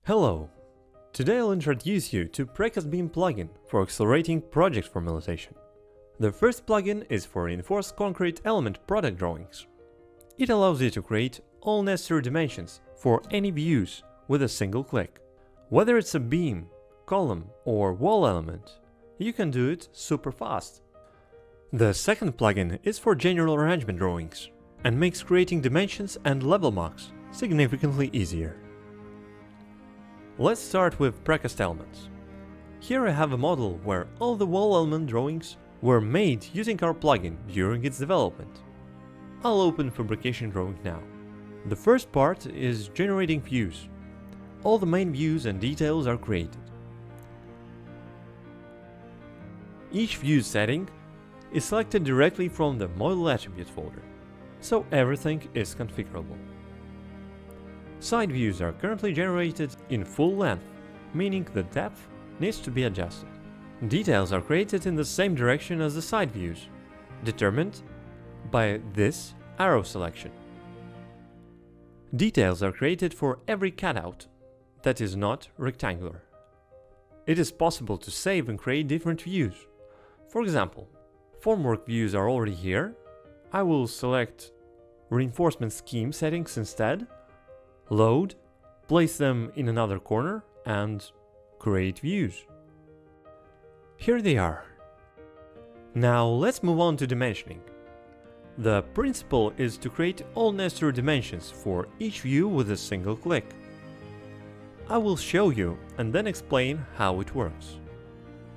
Hello! Today I'll introduce you to PrecastBIM plugin for accelerating project formalization. The first plugin is for reinforced concrete element product drawings. It allows you to create all necessary dimensions for any views with a single click. Whether it's a beam, column or wall element, you can do it super fast. The second plugin is for general arrangement drawings and makes creating dimensions and level marks significantly easier. Let's start with Precast elements. Here I have a model where all the wall element drawings were made using our plugin during its development. I'll open fabrication drawing now. The first part is generating views. All the main views and details are created. Each view setting is selected directly from the model attribute folder, so everything is configurable. Side views are currently generated in full length, meaning the depth needs to be adjusted. Details are created in the same direction as the side views, determined by this arrow selection. Details are created for every cutout that is not rectangular. It is possible to save and create different views. For example, formwork views are already here. I will select reinforcement scheme settings instead, load, place them in another corner, and create views. Here they are. Now let's move on to dimensioning. The principle is to create all necessary dimensions for each view with a single click. I will show you and then explain how it works.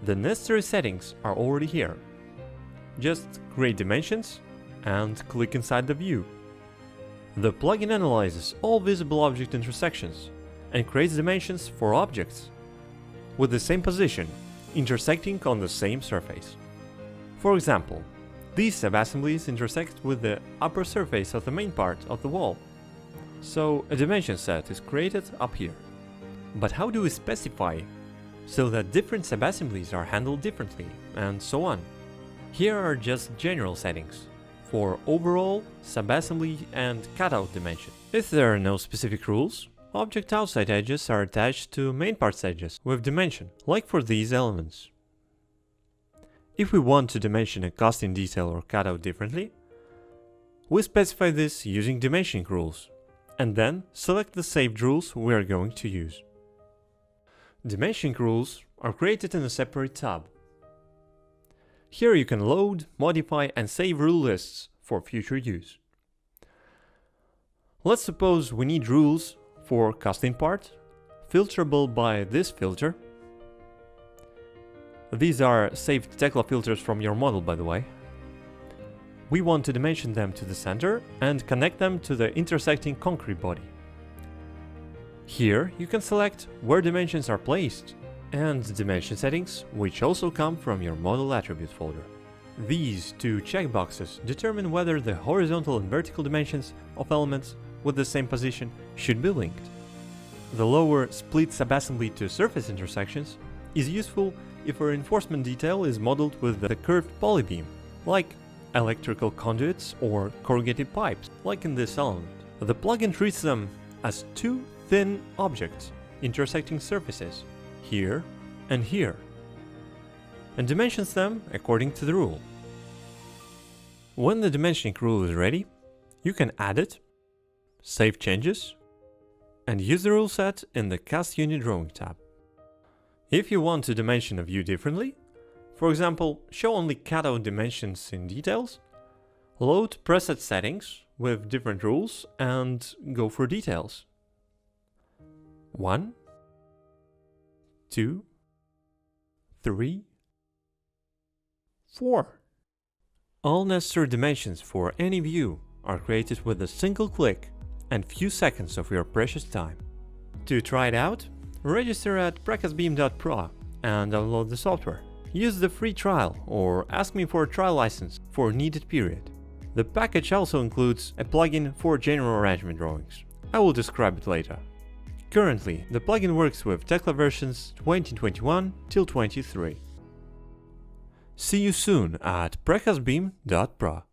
The necessary settings are already here. Just create dimensions and click inside the view. The plugin analyzes all visible object intersections and creates dimensions for objects with the same position, intersecting on the same surface. For example, these sub-assemblies intersect with the upper surface of the main part of the wall, so a dimension set is created up here. But how do we specify so that different sub-assemblies are handled differently, and so on? Here are just general settings for overall, sub-assembly and cutout dimension. If there are no specific rules, object outside edges are attached to main parts edges with dimension, like for these elements. If we want to dimension a casting detail or cutout differently, we specify this using dimensioning rules, and then select the saved rules we are going to use. Dimensioning rules are created in a separate tab. Here you can load, modify and save rule lists for future use. Let's suppose we need rules for casting part, filterable by this filter. These are saved Tekla filters from your model, by the way. We want to dimension them to the center and connect them to the intersecting concrete body. Here you can select where dimensions are placed and dimension settings, which also come from your model attribute folder. These two checkboxes determine whether the horizontal and vertical dimensions of elements with the same position should be linked. The lower split subassembly to surface intersections is useful if a reinforcement detail is modeled with the curved polybeam, like electrical conduits or corrugated pipes, like in this element. The plugin treats them as two thin objects intersecting surfaces, here and here, and dimensions them according to the rule. When the dimensioning rule is ready, you can add it, save changes, and use the rule set in the Cast Unit Drawing tab. If you want to dimension a view differently, for example, show only cutout dimensions in details, load preset settings with different rules and go for details. 1, 2, 3, 4. All necessary dimensions for any view are created with a single click and few seconds of your precious time. To try it out, register at PrecastBIM.pro and download the software. Use the free trial or ask me for a trial license for a needed period. The package also includes a plugin for general arrangement drawings. I will describe it later. Currently, the plugin works with Tekla versions 2021 till 23. See you soon at PrecastBIM.pro.